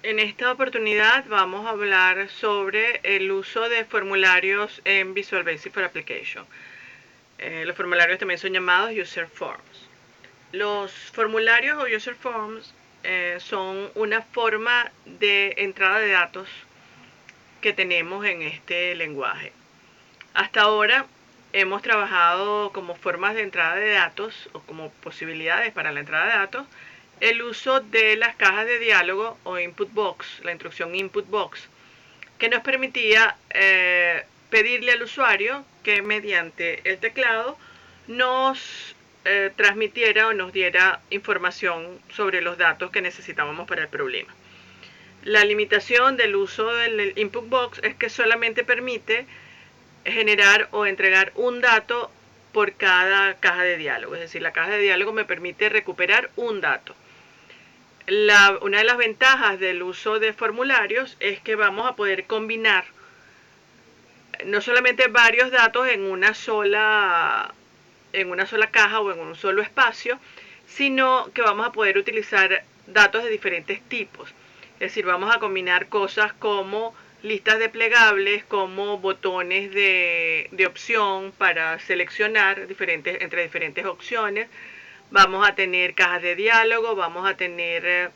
En esta oportunidad vamos a hablar sobre el uso de formularios en Visual Basic for Application. Los formularios también son llamados User Forms. Los formularios o User Forms son una forma de entrada de datos que tenemos en este lenguaje. Hasta ahora hemos trabajado como formas de entrada de datos o como posibilidades para la entrada de datos el uso de las cajas de diálogo o input box, la instrucción input box, que nos permitía pedirle al usuario que mediante el teclado nos transmitiera o nos diera información sobre los datos que necesitábamos para el problema. La limitación del uso del input box es que solamente permite generar o entregar un dato por cada caja de diálogo, es decir, la caja de diálogo me permite recuperar un dato. Una de las ventajas del uso de formularios es que vamos a poder combinar no solamente varios datos en una sola caja o en un solo espacio, sino que vamos a poder utilizar datos de diferentes tipos. Es decir, vamos a combinar cosas como listas de plegables, como botones de opción para seleccionar entre diferentes opciones. Vamos a tener cajas de diálogo, vamos a tener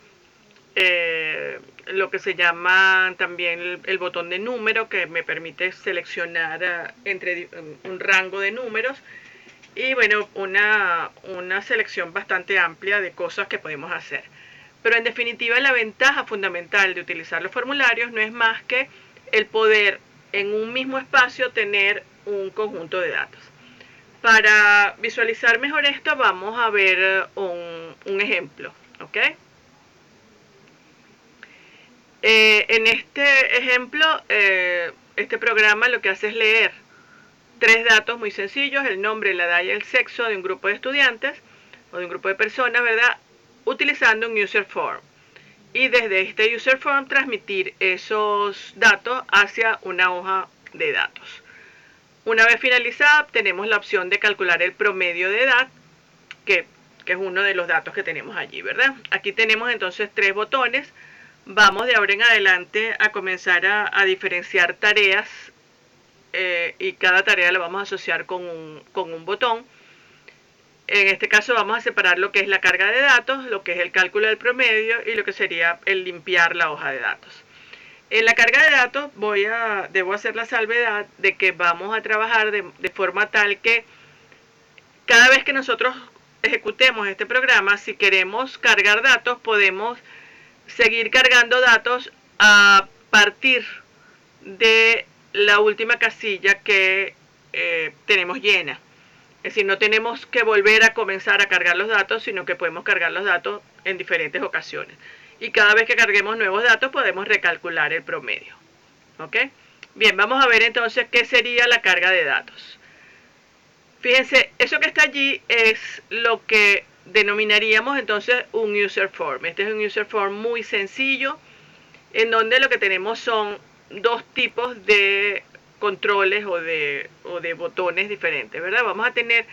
lo que se llama también el botón de número, que me permite seleccionar entre un rango de números. Y bueno, una selección bastante amplia de cosas que podemos hacer. Pero en definitiva, la ventaja fundamental de utilizar los formularios no es más que el poder en un mismo espacio tener un conjunto de datos. Para visualizar mejor esto, vamos a ver un ejemplo, ¿ok? En este ejemplo, este programa lo que hace es leer tres datos muy sencillos: el nombre, la edad y el sexo de un grupo de estudiantes o de un grupo de personas, ¿verdad? Utilizando un user form. Y desde este user form transmitir esos datos hacia una hoja de datos. Una vez finalizada, tenemos la opción de calcular el promedio de edad, que es uno de los datos que tenemos allí, ¿verdad? Aquí tenemos entonces tres botones. Vamos de ahora en adelante a comenzar a diferenciar tareas y cada tarea la vamos a asociar con un botón. En este caso vamos a separar lo que es la carga de datos, lo que es el cálculo del promedio y lo que sería el limpiar la hoja de datos. En la carga de datos debo hacer la salvedad de que vamos a trabajar de forma tal que cada vez que nosotros ejecutemos este programa, si queremos cargar datos, podemos seguir cargando datos a partir de la última casilla que tenemos llena. Es decir, no tenemos que volver a comenzar a cargar los datos, sino que podemos cargar los datos en diferentes ocasiones. Y cada vez que carguemos nuevos datos podemos recalcular el promedio. ¿Ok? Bien, vamos a ver entonces qué sería la carga de datos. Fíjense, eso que está allí es lo que denominaríamos entonces un user form. Este es un user form muy sencillo, en donde lo que tenemos son dos tipos de controles o de botones diferentes, ¿verdad? Vamos a tener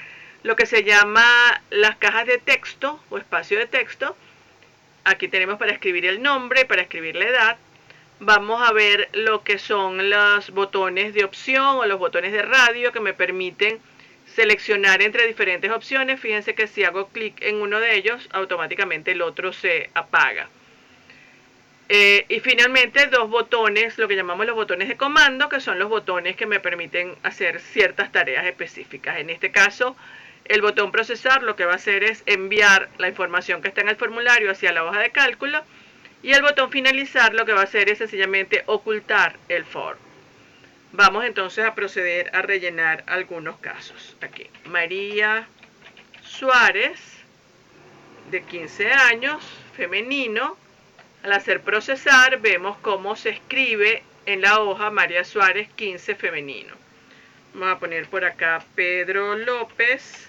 lo que se llama las cajas de texto o espacio de texto. Aquí tenemos para escribir el nombre, para escribir la edad. Vamos a ver lo que son los botones de opción o los botones de radio, que me permiten seleccionar entre diferentes opciones. Fíjense que si hago clic en uno de ellos, automáticamente el otro se apaga. Y finalmente dos botones, lo que llamamos los botones de comando, que son los botones que me permiten hacer ciertas tareas específicas. En este caso, el botón procesar lo que va a hacer es enviar la información que está en el formulario hacia la hoja de cálculo, y el botón finalizar lo que va a hacer es sencillamente ocultar el form. Vamos entonces a proceder a rellenar algunos casos. Aquí, María Suárez, de 15 años, femenino. Al hacer procesar, vemos cómo se escribe en la hoja María Suárez 15 femenino. Vamos a poner por acá Pedro López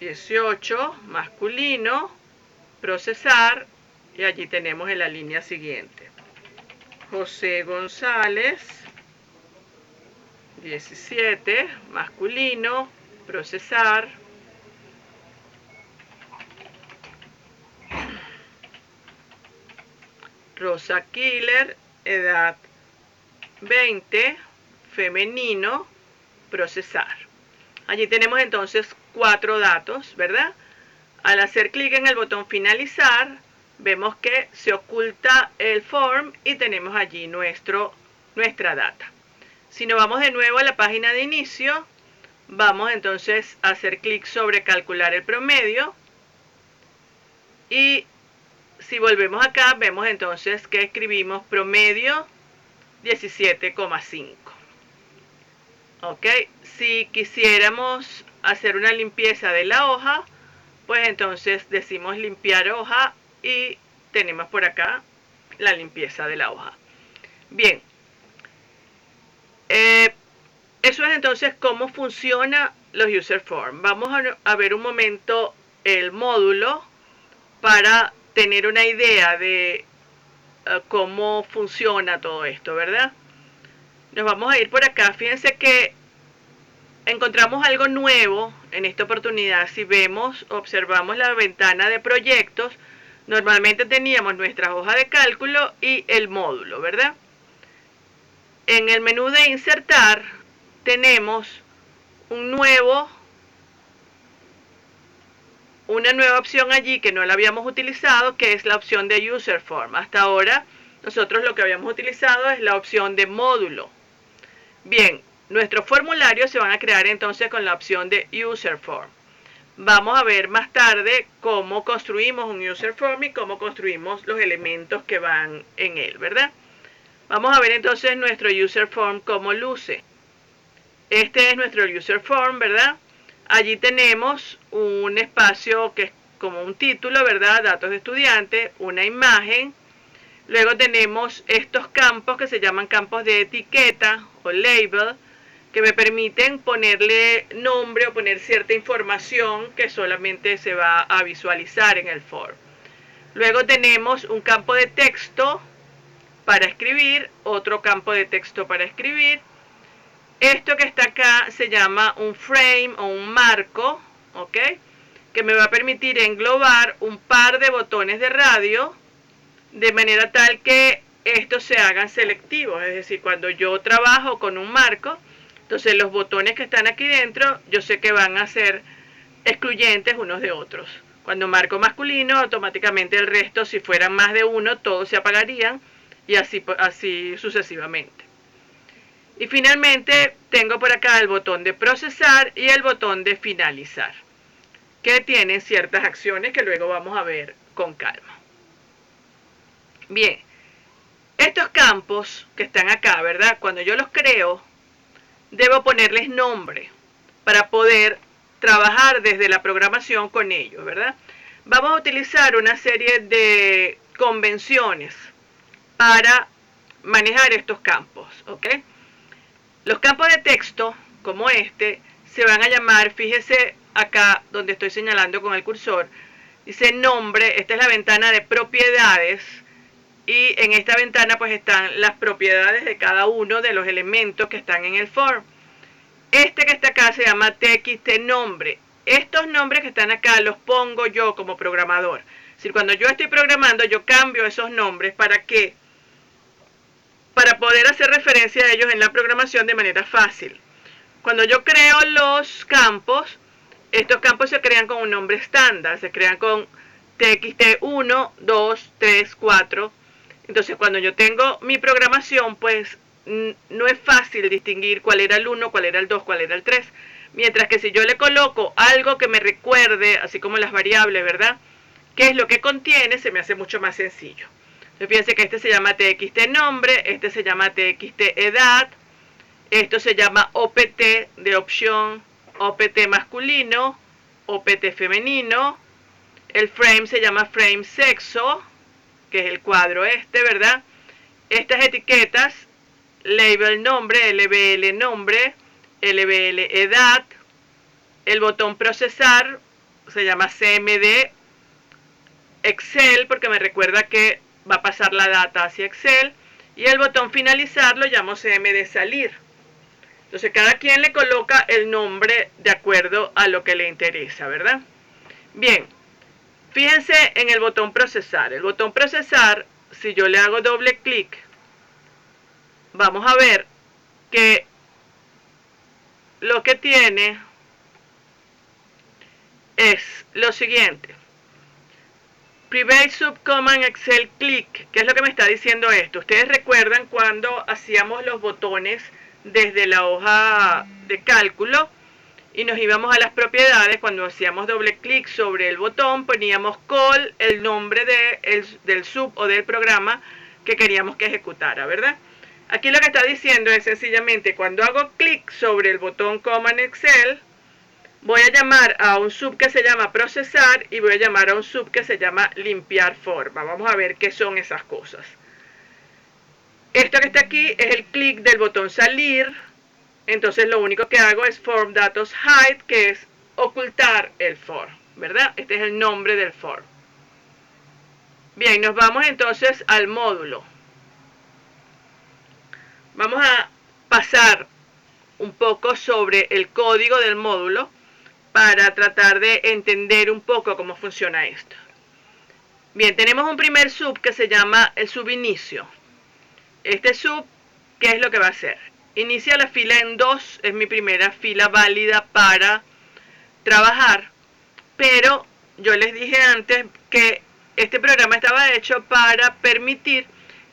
18 masculino, procesar, y allí tenemos en la línea siguiente José González 17, masculino, procesar. Rosa Killer, edad 20, femenino, procesar. Allí tenemos entonces 4 datos, ¿verdad? Al hacer clic en el botón finalizar, vemos que se oculta el form y tenemos allí nuestra data. Si nos vamos de nuevo a la página de inicio, vamos entonces a hacer clic sobre calcular el promedio y si volvemos acá, vemos entonces que escribimos promedio 17,5. Ok, si quisiéramos hacer una limpieza de la hoja, pues entonces decimos limpiar hoja y tenemos por acá la limpieza de la hoja. Bien, eso es entonces cómo funciona los user form. Vamos a ver un momento el módulo para tener una idea de cómo funciona todo esto, ¿verdad? Nos vamos a ir por acá. Fíjense que encontramos algo nuevo en esta oportunidad. Si observamos la ventana de proyectos, normalmente teníamos nuestra hoja de cálculo y el módulo, ¿verdad? En el menú de insertar tenemos una nueva opción allí que no la habíamos utilizado, que es la opción de user form. Hasta ahora nosotros lo que habíamos utilizado es la opción de módulo. Bien, nuestros formularios se van a crear entonces con la opción de user form. Vamos a ver más tarde cómo construimos un user form y cómo construimos los elementos que van en él, ¿verdad? Vamos a ver entonces nuestro user form cómo luce. Este es nuestro user form, ¿verdad? Allí tenemos un espacio que es como un título, ¿verdad? Datos de estudiante, una imagen. Luego tenemos estos campos que se llaman campos de etiqueta o label, que me permiten ponerle nombre o poner cierta información que solamente se va a visualizar en el form. Luego tenemos un campo de texto para escribir, otro campo de texto para escribir. Esto que está acá se llama un frame o un marco, ¿ok? Que me va a permitir englobar un par de botones de radio de manera tal que estos se hagan selectivos. Es decir, cuando yo trabajo con un marco, entonces los botones que están aquí dentro, yo sé que van a ser excluyentes unos de otros. Cuando marco masculino, automáticamente el resto, si fueran más de uno, todos se apagarían y así sucesivamente. Y finalmente tengo por acá el botón de procesar y el botón de finalizar, que tienen ciertas acciones que luego vamos a ver con calma. Bien, estos campos que están acá, ¿verdad? Cuando yo los creo, debo ponerles nombre para poder trabajar desde la programación con ellos, ¿verdad? Vamos a utilizar una serie de convenciones para manejar estos campos, ¿ok? Los campos de texto, como este, se van a llamar, fíjese acá donde estoy señalando con el cursor, dice nombre, esta es la ventana de propiedades, y en esta ventana pues están las propiedades de cada uno de los elementos que están en el form. Este que está acá se llama txt nombre. Estos nombres que están acá los pongo yo como programador. Es decir, cuando yo estoy programando, yo cambio esos nombres para que para poder hacer referencia a ellos en la programación de manera fácil. Cuando yo creo los campos, estos campos se crean con un nombre estándar, se crean con txt1, 2, 3, 4. Entonces cuando yo tengo mi programación, pues no es fácil distinguir cuál era el 1, cuál era el 2, cuál era el 3. Mientras que si yo le coloco algo que me recuerde, así como las variables, ¿verdad? ¿Qué es lo que contiene? Se me hace mucho más sencillo. Entonces fíjense que este se llama txt nombre, este se llama txt edad, esto se llama opt de opción, opt masculino, opt femenino, el frame se llama frame sexo, que es el cuadro este, ¿verdad? Estas etiquetas, label nombre, lbl nombre, lbl edad, el botón procesar se llama cmd, Excel, porque me recuerda que va a pasar la data hacia Excel, y el botón finalizar lo llamo cmd salir. Entonces cada quien le coloca el nombre de acuerdo a lo que le interesa, ¿verdad? Bien, fíjense en el botón procesar. El botón procesar, si yo le hago doble clic, vamos a ver que lo que tiene es lo siguiente. Private Subcommand Excel Click. ¿Qué es lo que me está diciendo esto? Ustedes recuerdan cuando hacíamos los botones desde la hoja de cálculo y nos íbamos a las propiedades. Cuando hacíamos doble clic sobre el botón, poníamos call, el nombre del sub o del programa que queríamos que ejecutara, ¿verdad? Aquí lo que está diciendo es sencillamente, cuando hago clic sobre el botón Command Excel, voy a llamar a un sub que se llama procesar y voy a llamar a un sub que se llama limpiar forma. Vamos a ver qué son esas cosas. Esto que está aquí es el clic del botón salir. Entonces lo único que hago es form datos hide, que es ocultar el form, ¿verdad? Este es el nombre del form. Bien, nos vamos entonces al módulo. Vamos a pasar un poco sobre el código del módulo para tratar de entender un poco cómo funciona esto. Bien, tenemos un primer sub que se llama el subinicio. Este sub, ¿qué es lo que va a hacer? Inicia la fila en 2, es mi primera fila válida para trabajar, pero yo les dije antes que este programa estaba hecho para permitir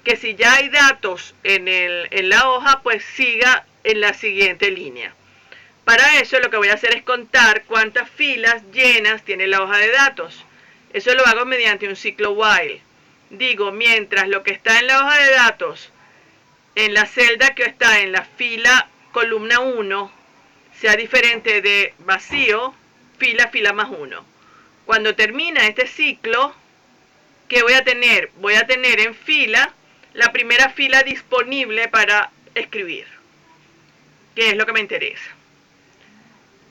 que si ya hay datos en la hoja, pues siga en la siguiente línea. Para eso lo que voy a hacer es contar cuántas filas llenas tiene la hoja de datos. Eso lo hago mediante un ciclo while. Digo, mientras lo que está en la hoja de datos, en la celda que está en la fila columna 1, sea diferente de vacío, fila más 1. Cuando termina este ciclo, ¿qué voy a tener? Voy a tener en fila la primera fila disponible para escribir, que es lo que me interesa.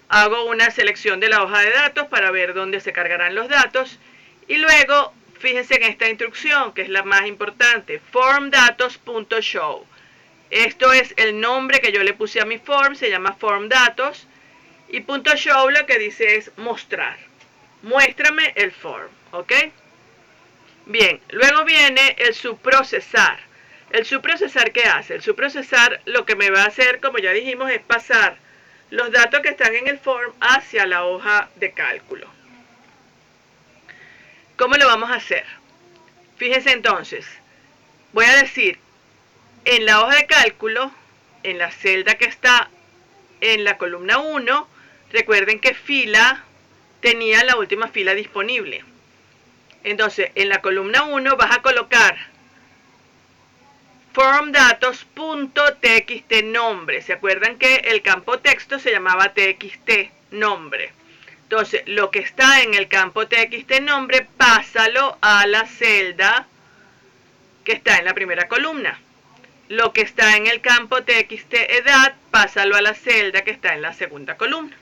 Hago una selección de la hoja de datos para ver dónde se cargarán los datos y luego fíjense en esta instrucción que es la más importante, formDatos.show. Esto es el nombre que yo le puse a mi form, se llama formDatos, y .show lo que dice es mostrar. Muéstrame el form, ¿ok? Bien, luego viene el subprocesar. El subprocesar, ¿qué hace? El subprocesar lo que me va a hacer, como ya dijimos, es pasar los datos que están en el form hacia la hoja de cálculo. ¿Cómo lo vamos a hacer? Fíjense entonces, voy a decir, en la hoja de cálculo, en la celda que está en la columna 1, recuerden que fila tenía la última fila disponible. Entonces, en la columna 1 vas a colocar formDatos.txt nombre. ¿Se acuerdan que el campo texto se llamaba txt nombre? Entonces, lo que está en el campo txt nombre, pásalo a la celda que está en la primera columna. Lo que está en el campo txt edad, pásalo a la celda que está en la segunda columna.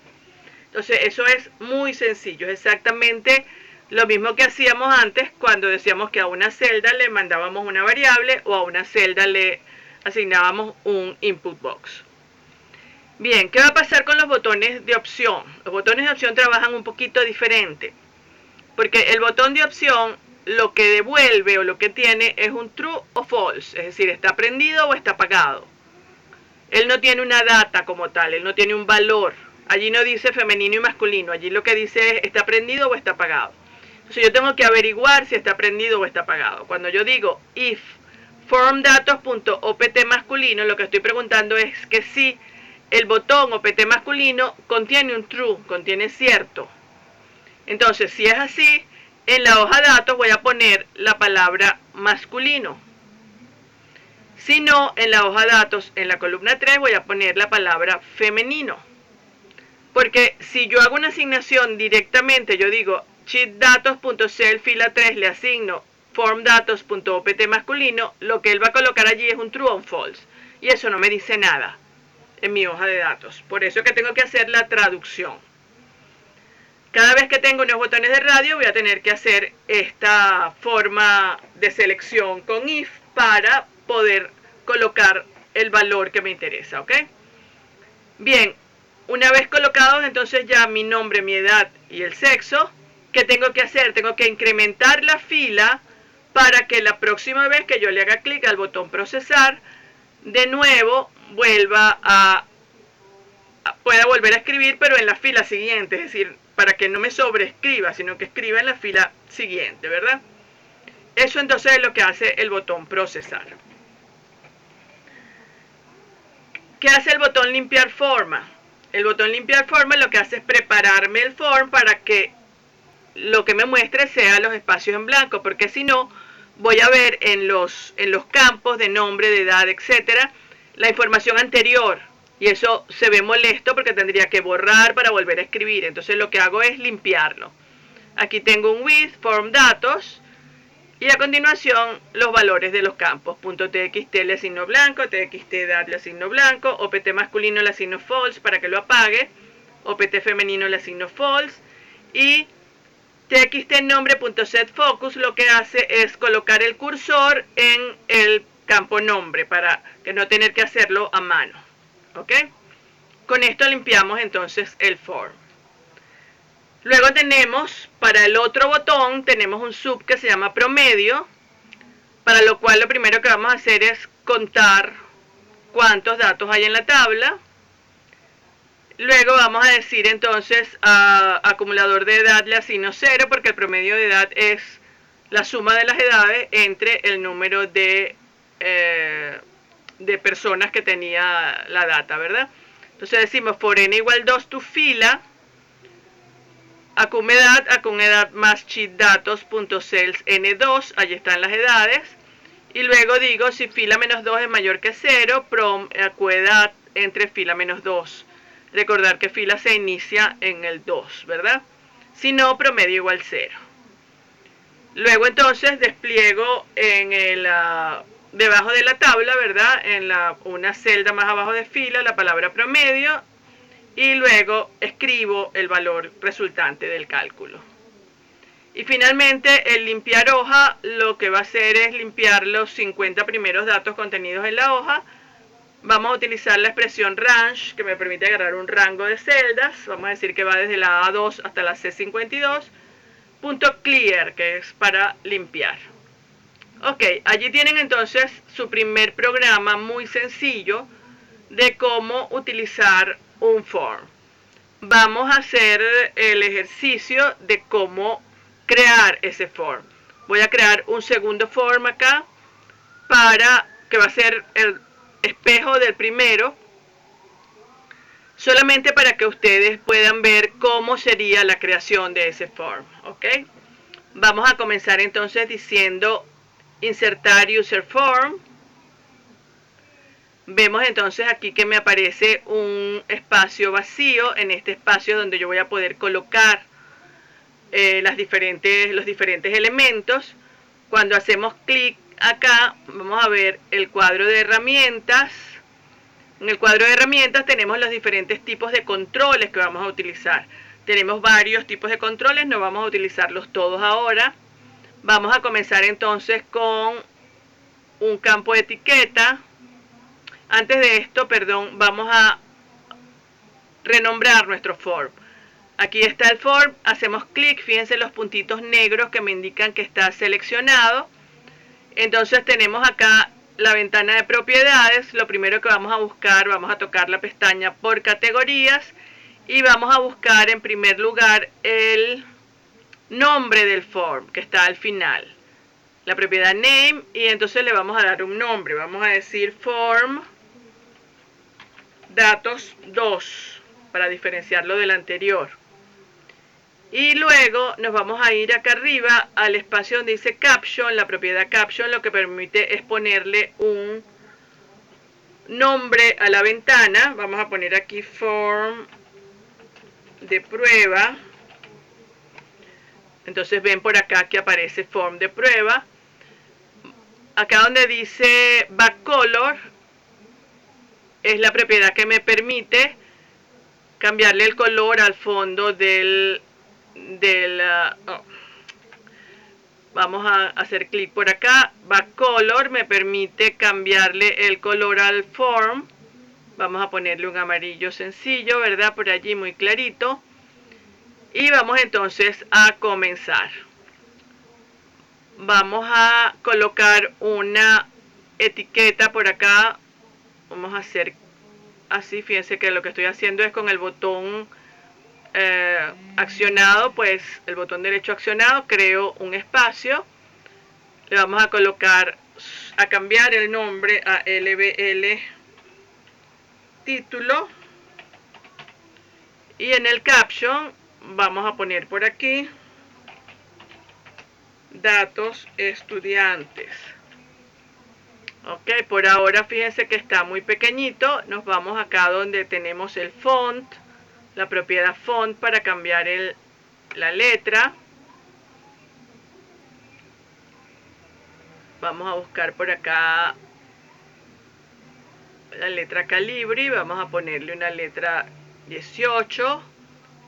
Entonces, eso es muy sencillo, es exactamente lo mismo que hacíamos antes cuando decíamos que a una celda le mandábamos una variable o a una celda le asignábamos un input box. Bien, ¿qué va a pasar con los botones de opción? Los botones de opción trabajan un poquito diferente, porque el botón de opción lo que devuelve o lo que tiene es un true o false, es decir, está prendido o está apagado. Él no tiene una data como tal, él no tiene un valor. Allí no dice femenino y masculino, allí lo que dice es está prendido o está apagado. Entonces yo tengo que averiguar si está prendido o está apagado. Cuando yo digo if formDatos.opt masculino, lo que estoy preguntando es que si el botón opt masculino contiene un true, contiene cierto. Entonces, si es así, en la hoja de datos voy a poner la palabra masculino. Si no, en la hoja de datos, en la columna 3, voy a poner la palabra femenino. Porque si yo hago una asignación directamente, yo digo sheetDatos.cell fila 3 le asigno formDatos.opt masculino, lo que él va a colocar allí es un true o un false. Y eso no me dice nada en mi hoja de datos. Por eso es que tengo que hacer la traducción. Cada vez que tengo unos botones de radio voy a tener que hacer esta forma de selección con if para poder colocar el valor que me interesa, ¿ok? Bien, una vez colocados entonces ya mi nombre, mi edad y el sexo, ¿qué tengo que hacer? Tengo que incrementar la fila para que la próxima vez que yo le haga clic al botón procesar, de nuevo pueda volver a escribir, pero en la fila siguiente, es decir, para que no me sobreescriba, sino que escriba en la fila siguiente, ¿verdad? Eso entonces es lo que hace el botón procesar. ¿Qué hace el botón limpiar forma? El botón limpiar forma lo que hace es prepararme el form para que lo que me muestre sea los espacios en blanco, porque si no, voy a ver en los campos de nombre, de edad, etcétera, la información anterior. Y eso se ve molesto porque tendría que borrar para volver a escribir. Entonces lo que hago es limpiarlo. Aquí tengo un with, form datos, y a continuación los valores de los campos. .txt le asigno blanco, txt edad le asigno blanco, opt masculino le asigno false para que lo apague, opt femenino le asigno false, y txt nombre.setFocus lo que hace es colocar el cursor en el campo nombre para que no tener que hacerlo a mano. ¿Ok? Con esto limpiamos entonces el form. Luego tenemos, para el otro botón, tenemos un sub que se llama promedio, para lo cual lo primero que vamos a hacer es contar cuántos datos hay en la tabla. Luego vamos a decir entonces a acumulador de edad le asigno 0 porque el promedio de edad es la suma de las edades entre el número de personas que tenía la data, ¿verdad? Entonces decimos for n igual 2 tu fila, acumedad más sheet datos.cells n2, allí están las edades. Y luego digo si fila menos 2 es mayor que 0, prom acuedad entre fila menos 2. Recordar que fila se inicia en el 2, ¿verdad? Si no, promedio igual 0. Luego entonces despliego en debajo de la tabla, ¿verdad? En una celda más abajo de fila, la palabra promedio. Y luego escribo el valor resultante del cálculo. Y finalmente el limpiar hoja lo que va a hacer es limpiar los 50 primeros datos contenidos en la hoja. Vamos a utilizar la expresión range que me permite agarrar un rango de celdas. Vamos a decir que va desde la A2 hasta la C52. Punto clear, que es para limpiar. Ok, allí tienen entonces su primer programa muy sencillo de cómo utilizar un form. Vamos a hacer el ejercicio de cómo crear ese form. Voy a crear un segundo form acá que va a ser el espejo del primero, solamente para que ustedes puedan ver cómo sería la creación de ese form. ¿Ok? Vamos a comenzar entonces diciendo insertar user form. Vemos entonces aquí que me aparece un espacio vacío. En este espacio donde yo voy a poder colocar los diferentes elementos. Cuando hacemos clic acá vamos a ver el cuadro de herramientas. En el cuadro de herramientas tenemos los diferentes tipos de controles que vamos a utilizar. Tenemos varios tipos de controles, no vamos a utilizarlos todos ahora. Vamos a comenzar entonces con un campo de etiqueta. Antes de esto, vamos a renombrar nuestro form. Aquí está el form, hacemos clic, fíjense los puntitos negros que me indican que está seleccionado. Entonces tenemos acá la ventana de propiedades. Lo primero que vamos a buscar, vamos a tocar la pestaña por categorías y vamos a buscar en primer lugar el nombre del form que está al final, la propiedad name, y entonces le vamos a dar un nombre. Vamos a decir form datos 2 para diferenciarlo del anterior. Y luego nos vamos a ir acá arriba al espacio donde dice caption. La propiedad caption lo que permite es ponerle un nombre a la ventana. Vamos a poner aquí form de prueba. Entonces ven por acá que aparece form de prueba. Acá donde dice backcolor es la propiedad que me permite cambiarle el color al fondo vamos a hacer clic por acá. Backcolor me permite cambiarle el color al form Vamos a ponerle un amarillo sencillo, ¿verdad? Por allí muy clarito. Y vamos entonces a comenzar. Vamos a colocar una etiqueta por acá. Vamos a hacer así, fíjense que lo que estoy haciendo es con el botón accionado, pues el botón derecho accionado, creo un espacio. Le vamos a colocar, a cambiar el nombre a LBL título. Y en el caption vamos a poner por aquí datos estudiantes. Ok, por ahora fíjense que está muy pequeñito. Nos vamos acá donde tenemos el font, la propiedad font para cambiar la letra. Vamos a buscar por acá la letra Calibri. Vamos a ponerle una letra 18,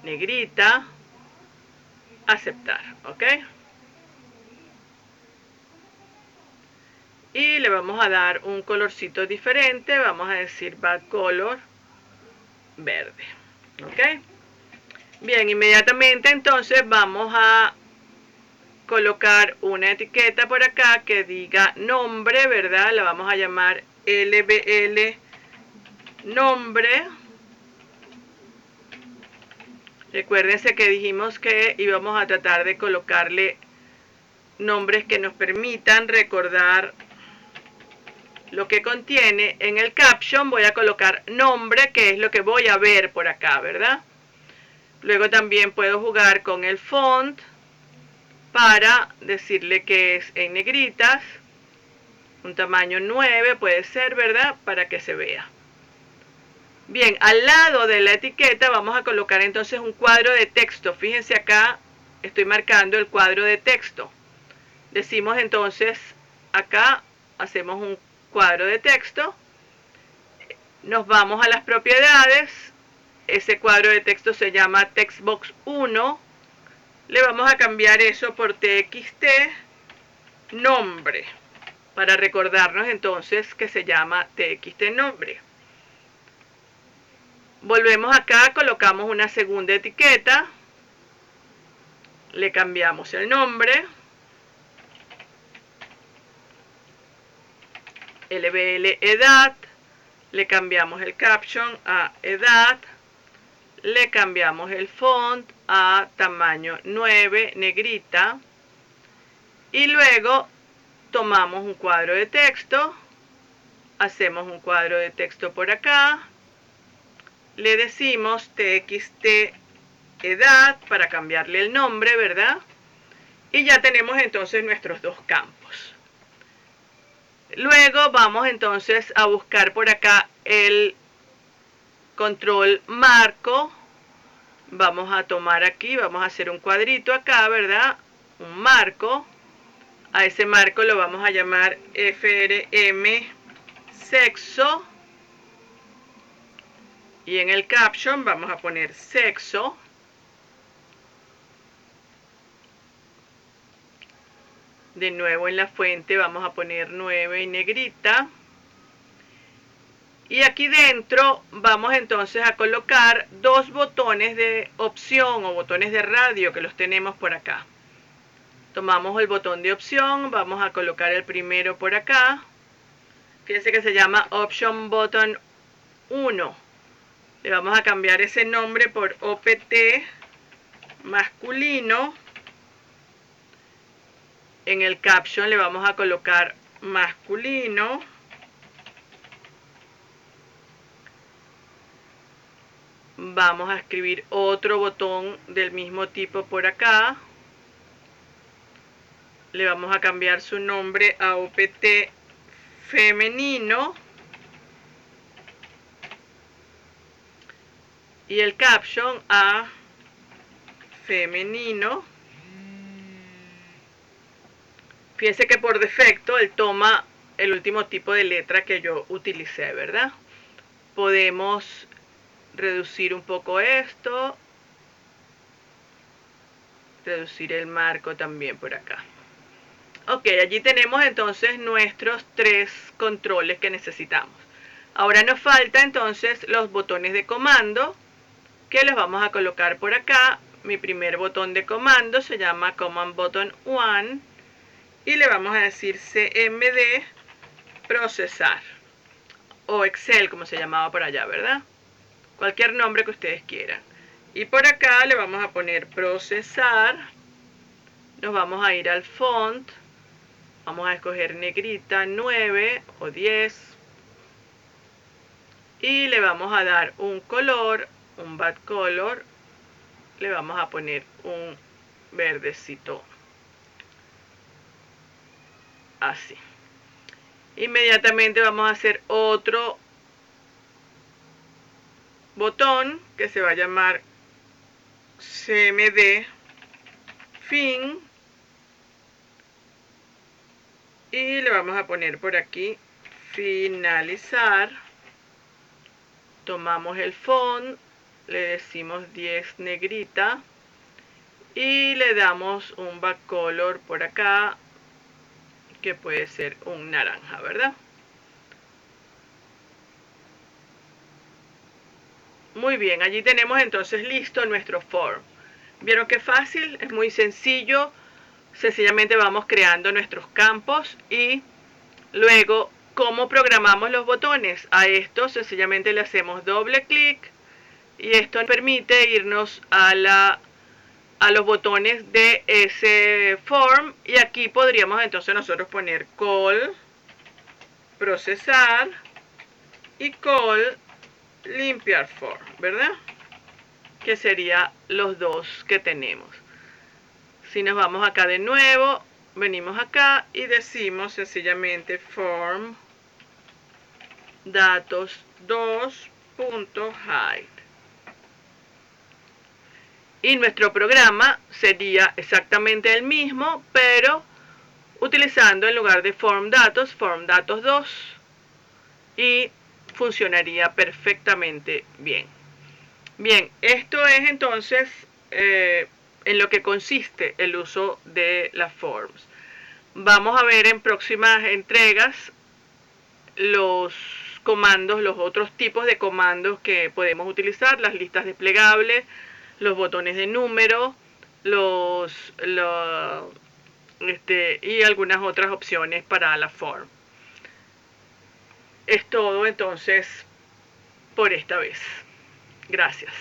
negrita. Aceptar, ok. Y le vamos a dar un colorcito diferente. Vamos a decir backcolor verde, ok. Bien, inmediatamente entonces vamos a colocar una etiqueta por acá que diga nombre, ¿verdad? La vamos a llamar LBL nombre. Recuérdense que dijimos que íbamos a tratar de colocarle nombres que nos permitan recordar lo que contiene. En el caption voy a colocar nombre, que es lo que voy a ver por acá, ¿verdad? Luego también puedo jugar con el font para decirle que es en negritas, un tamaño 9 puede ser, ¿verdad? Para que se vea. Bien, al lado de la etiqueta vamos a colocar entonces un cuadro de texto. Fíjense acá, estoy marcando el cuadro de texto. Decimos entonces, acá hacemos un cuadro de texto. Nos vamos a las propiedades. Ese cuadro de texto se llama Textbox 1. Le vamos a cambiar eso por TXT nombre, para recordarnos entonces que se llama TXT nombre. Volvemos acá, colocamos una segunda etiqueta, le cambiamos el nombre, LBL edad, le cambiamos el caption a edad, le cambiamos el font a tamaño 9, negrita, y luego tomamos un cuadro de texto, hacemos un cuadro de texto por acá, le decimos TXT edad para cambiarle el nombre, ¿verdad? Y ya tenemos entonces nuestros dos campos. Luego vamos entonces a buscar por acá el control marco. Vamos a tomar aquí, vamos a hacer un cuadrito acá, ¿verdad? Un marco. A ese marco lo vamos a llamar FRM sexo. Y en el caption vamos a poner sexo. De nuevo en la fuente vamos a poner 9 en negrita. Y aquí dentro vamos entonces a colocar dos botones de opción o botones de radio que los tenemos por acá. Tomamos el botón de opción, vamos a colocar el primero por acá. Fíjense que se llama Option Button 1. Le vamos a cambiar ese nombre por OPT masculino. En el caption le vamos a colocar masculino. Vamos a escribir otro botón del mismo tipo por acá. Le vamos a cambiar su nombre a OPT femenino. Y el caption a femenino. Fíjense que por defecto él toma el último tipo de letra que yo utilicé, ¿verdad? Podemos reducir un poco esto. Reducir el marco también por acá. Ok, allí tenemos entonces nuestros tres controles que necesitamos. Ahora nos falta entonces los botones de comando, que los vamos a colocar por acá. Mi primer botón de comando se llama Command Button 1 y le vamos a decir CMD procesar, o Excel como se llamaba por allá, ¿verdad? Cualquier nombre que ustedes quieran. Y por acá le vamos a poner procesar. Nos vamos a ir al font. Vamos a escoger negrita 9 o 10. Y le vamos a dar un color, un back color. Le vamos a poner un verdecito. Así. Inmediatamente vamos a hacer otro botón que se va a llamar CMD fin. Y le vamos a poner por aquí finalizar. Tomamos el font, le decimos 10 negrita y le damos un back color por acá que puede ser un naranja, ¿verdad? Muy bien, allí tenemos entonces listo nuestro form. ¿Vieron qué fácil? Es muy sencillo. Sencillamente vamos creando nuestros campos y luego, ¿cómo programamos los botones? A esto sencillamente le hacemos doble clic y esto nos permite irnos a los botones de ese form y aquí podríamos entonces nosotros poner call, procesar y call, limpiar form, ¿verdad? Que sería los dos que tenemos. Si nos vamos acá de nuevo, venimos acá y decimos sencillamente form datos 2.hide. Y nuestro programa sería exactamente el mismo, pero utilizando en lugar de form datos 2 y funcionaría perfectamente bien. Bien, esto es entonces en lo que consiste el uso de las forms. Vamos a ver en próximas entregas los comandos, los otros tipos de comandos que podemos utilizar, las listas desplegables, los botones de número, y algunas otras opciones para la form. Es todo entonces por esta vez. Gracias.